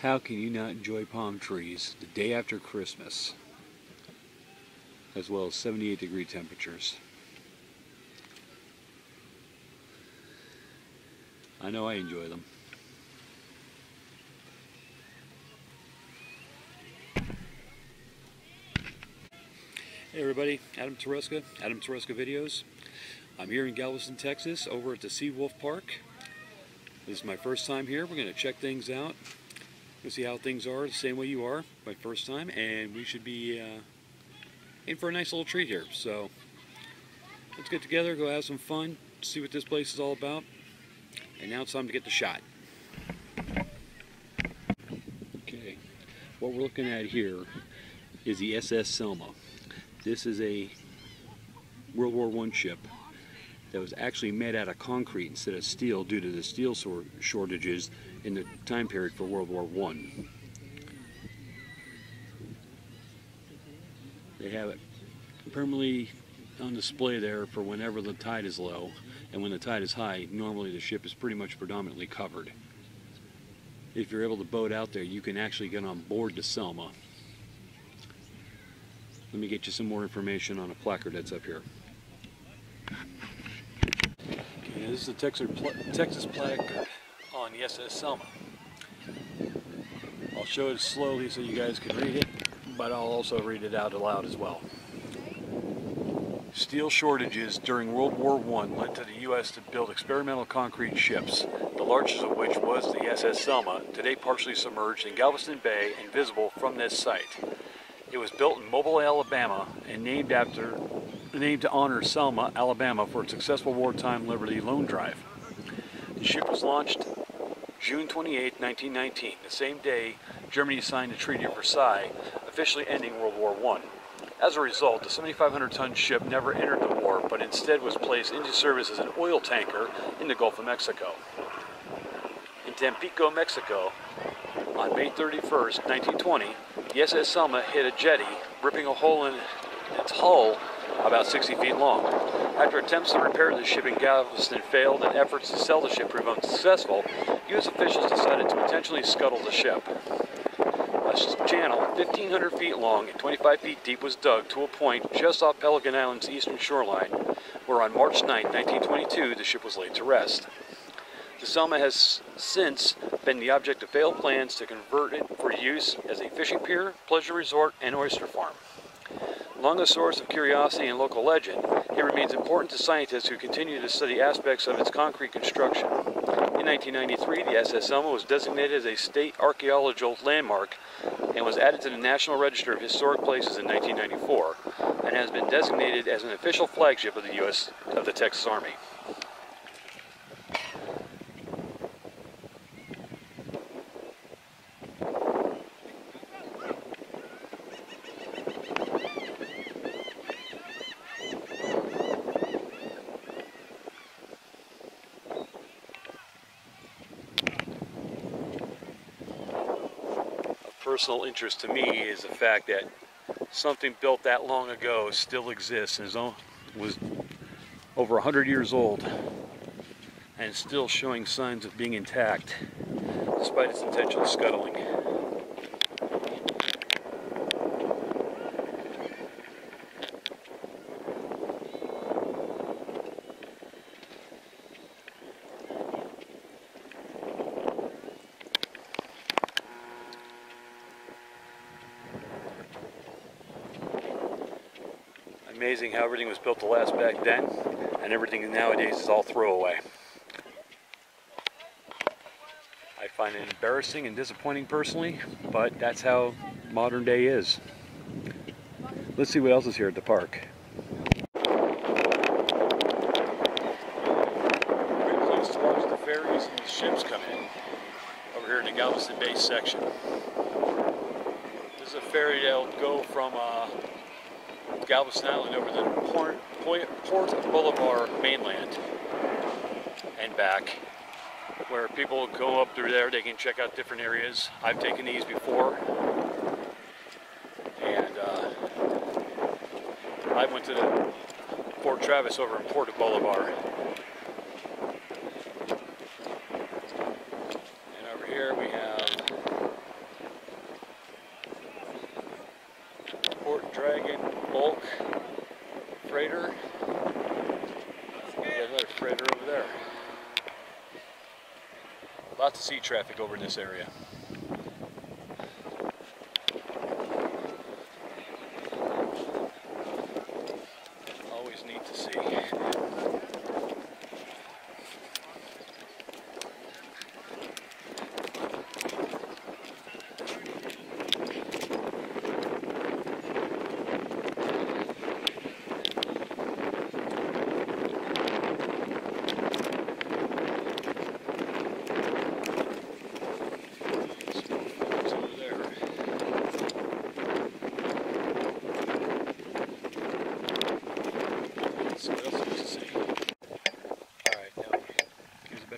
How can you not enjoy palm trees the day after Christmas, as well as 78-degree temperatures? I know I enjoy them. Hey everybody, Adam Tereska Videos. I'm here in Galveston, Texas, over at the Seawolf Park. This is my first time here. We're going to check things out. We'll see how things are, the same way you are, my first time, and we should be in for a nice little treat here. So let's get together, go have some fun, see what this place is all about, and now it's time to get the shot. Okay, what we're looking at here is the SS Selma. This is a World War I ship that was actually made out of concrete instead of steel due to the steel shortages in the time period for World War I. They have it permanently on display there for whenever the tide is low, and when the tide is high, normally the ship is pretty much predominantly covered. If you're able to boat out there, you can actually get on board the Selma. Let me get you some more information on a placard that's up here. Okay, this is the Texas placard on the SS Selma. I'll show it slowly so you guys can read it, but I'll also read it out aloud as well. Steel shortages during World War I led to the U.S. to build experimental concrete ships, the largest of which was the SS Selma, today partially submerged in Galveston Bay and visible from this site. It was built in Mobile, Alabama, and named to honor Selma, Alabama, for its successful wartime Liberty loan drive. The ship was launched June 28, 1919, the same day Germany signed the Treaty of Versailles, officially ending World War I. As a result, the 7,500-ton ship never entered the war, but instead was placed into service as an oil tanker in the Gulf of Mexico. In Tampico, Mexico, on May 31st, 1920, the SS Selma hit a jetty, ripping a hole in its hull about 60 feet long. After attempts to repair the ship in Galveston failed and efforts to sell the ship proved unsuccessful, U.S. officials decided to potentially scuttle the ship. A channel 1,500 feet long and 25 feet deep was dug to a point just off Pigeon Island's eastern shoreline, where on March 9, 1922, the ship was laid to rest. The Selma has since been the object of failed plans to convert it for use as a fishing pier, pleasure resort, and oyster farm. Long a source of curiosity and local legend, it remains important to scientists who continue to study aspects of its concrete construction. In 1993, the SS Selma was designated as a state archaeological landmark and was added to the National Register of Historic Places in 1994, and has been designated as an official flagship of the Texas Army. Personal interest to me is the fact that something built that long ago still exists and was over 100 years old and still showing signs of being intact despite its intentional scuttling. Amazing how everything was built to last back then, and everything nowadays is all throwaway. I find it embarrassing and disappointing personally, but that's how modern day is. Let's see what else is here at the park. Pretty close to watch the ferries and the ships come in, over here in the Galveston Bay section. This is a ferry that'll go from Galveston Island over the Port Boulevard mainland and back, where people go up through there. They can check out different areas. I've taken these before, and I went to the Fort Travis over in Port Boulevard, and over here we have bulk freighter. We got another freighter over there. Lots of sea traffic over in this area. Always neat to see.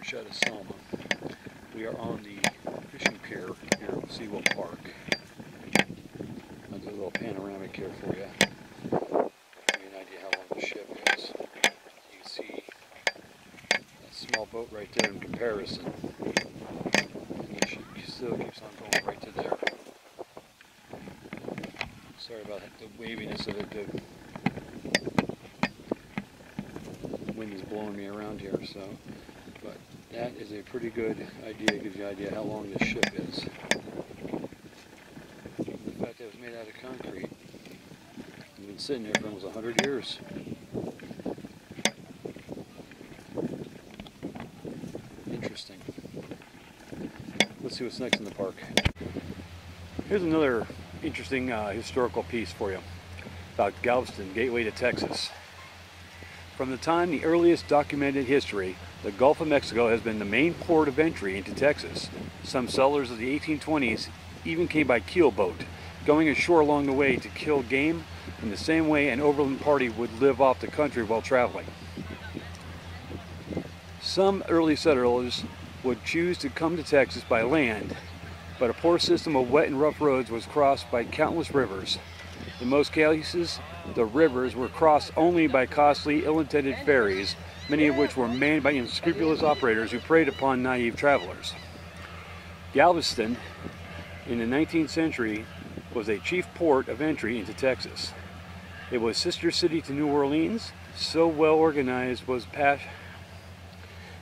Shot of Selma. We are on the fishing pier here at Seawell Park. I'll do a little panoramic here for you. Give you an idea how long the ship is. You can see that small boat right there in comparison. And the ship still keeps on going right to there. Sorry about the waviness of it. The wind is blowing me around here, so. But that is a pretty good idea, gives you an idea how long this ship is. The fact that it was made out of concrete, it's been sitting there for almost 100 years. Interesting. Let's see what's next in the park. Here's another interesting historical piece for you about Galveston, gateway to Texas. From the time the earliest documented history, the Gulf of Mexico has been the main port of entry into Texas. Some settlers of the 1820s even came by keel boat, going ashore along the way to kill game in the same way an overland party would live off the country while traveling. Some early settlers would choose to come to Texas by land, but a poor system of wet and rough roads was crossed by countless rivers. In most cases, the rivers were crossed only by costly, ill-intended ferries, many of which were manned by unscrupulous operators who preyed upon naive travelers. Galveston, in the 19th century, was a chief port of entry into Texas. It was sister city to New Orleans. So well organized was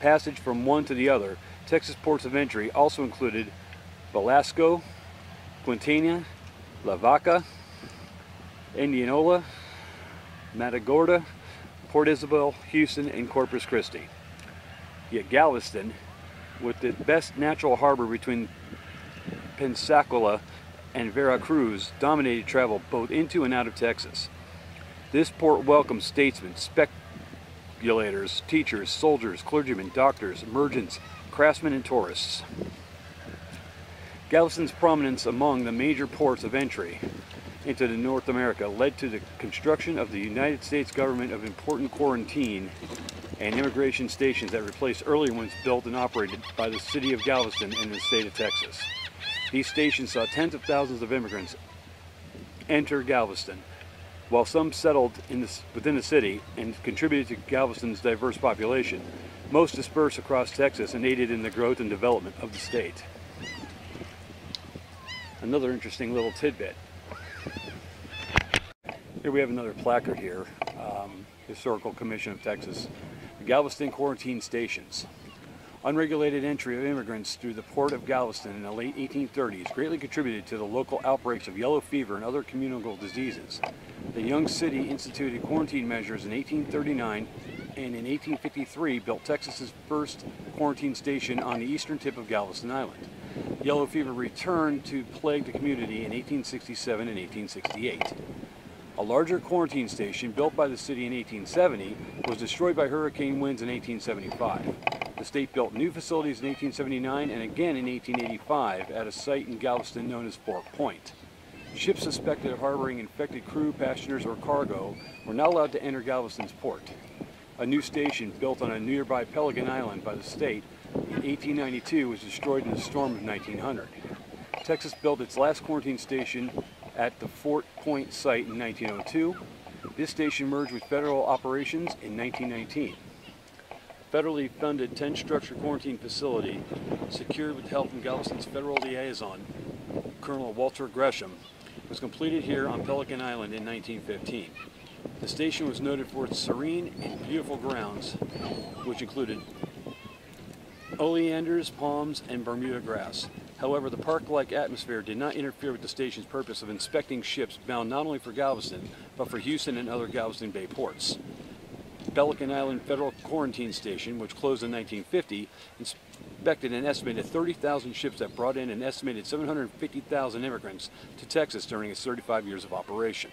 passage from one to the other. Texas ports of entry also included Velasco, Quintina, La Vaca, Indianola, Matagorda, Port Isabel, Houston, and Corpus Christi. Yet Galveston, with the best natural harbor between Pensacola and Veracruz, dominated travel both into and out of Texas. This port welcomed statesmen, speculators, teachers, soldiers, clergymen, doctors, merchants, craftsmen, and tourists. Galveston's prominence among the major ports of entry into North America led to the construction of the United States government of important quarantine and immigration stations that replaced earlier ones built and operated by the city of Galveston in the state of Texas. These stations saw tens of thousands of immigrants enter Galveston, while some settled within the city and contributed to Galveston's diverse population. Most dispersed across Texas and aided in the growth and development of the state. Another interesting little tidbit. Here we have another placard here, Historical Commission of Texas, the Galveston Quarantine Stations. Unregulated entry of immigrants through the port of Galveston in the late 1830s greatly contributed to the local outbreaks of yellow fever and other communicable diseases. The young city instituted quarantine measures in 1839 and in 1853 built Texas's first quarantine station on the eastern tip of Galveston Island. Yellow fever returned to plague the community in 1867 and 1868. A larger quarantine station built by the city in 1870 was destroyed by hurricane winds in 1875. The state built new facilities in 1879 and again in 1885 at a site in Galveston known as Fort Point. Ships suspected of harboring infected crew, passengers, or cargo were not allowed to enter Galveston's port. A new station built on a nearby Pelican Island by the state in 1892 was destroyed in the storm of 1900. Texas built its last quarantine station at the Fort Point site in 1902. This station merged with federal operations in 1919. A federally funded 10-structure quarantine facility, secured with help from Galveston's federal liaison, Colonel Walter Gresham, was completed here on Pelican Island in 1915. The station was noted for its serene and beautiful grounds, which included oleanders, palms, and Bermuda grass. However, the park-like atmosphere did not interfere with the station's purpose of inspecting ships bound not only for Galveston, but for Houston and other Galveston Bay ports. Pelican Island Federal Quarantine Station, which closed in 1950, inspected an estimated 30,000 ships that brought in an estimated 750,000 immigrants to Texas during its 35 years of operation.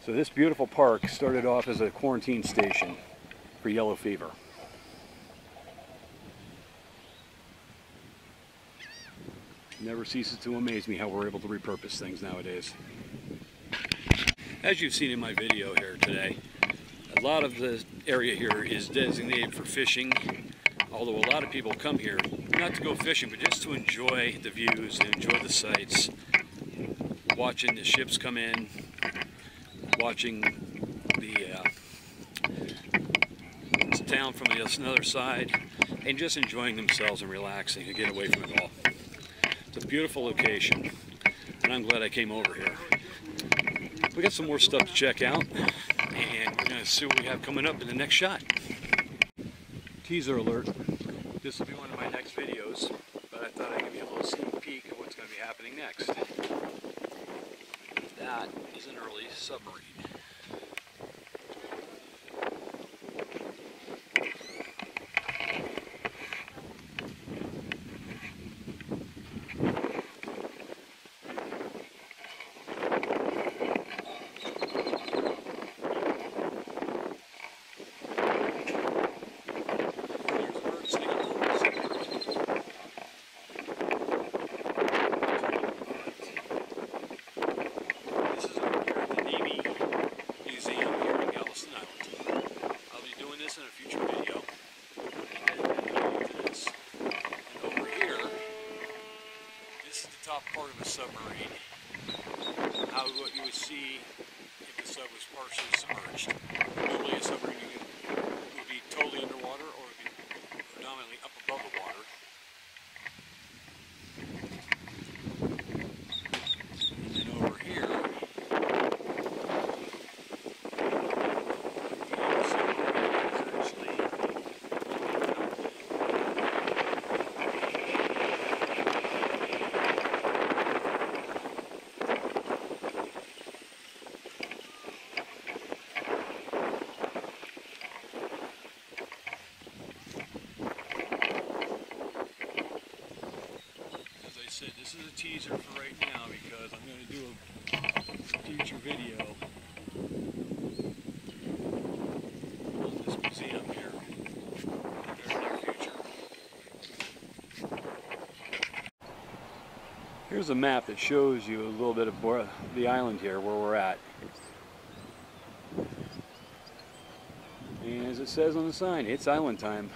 So this beautiful park started off as a quarantine station for yellow fever. Never ceases to amaze me how we're able to repurpose things nowadays. As you've seen in my video here today, a lot of the area here is designated for fishing, although a lot of people come here not to go fishing, but just to enjoy the views and enjoy the sights, watching the ships come in, watching the town from the other side, and just enjoying themselves and relaxing and get away from it all. It's a beautiful location, and I'm glad I came over here. We got some more stuff to check out, and we're going to see what we have coming up in the next shot. Teaser alert, this will be one of my next videos, but I thought I'd give you a little sneak peek of what's going to be happening next. That is an early submarine. Part of a submarine, what you would see if the sub was partially submerged. Normally a submarine would be totally underwater or would be predominantly up above the water. And then over here, the submarine is actually this is a teaser for right now because I'm going to do a future video on this museum here in the very near future. Here's a map that shows you a little bit of the island here where we're at. And as it says on the sign, it's island time.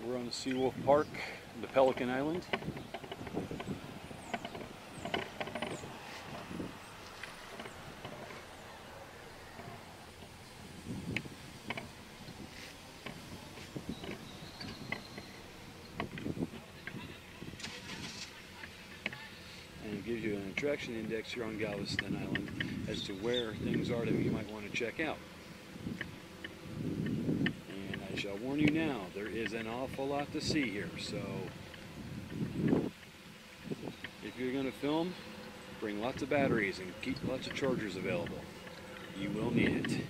We're on the Seawolf Park, the Pelican Island. And it gives you an attraction index here on Galveston Island as to where things are that you might want to check out. I shall warn you now, there is an awful lot to see here, so if you're going to film, bring lots of batteries and keep lots of chargers available. You will need it.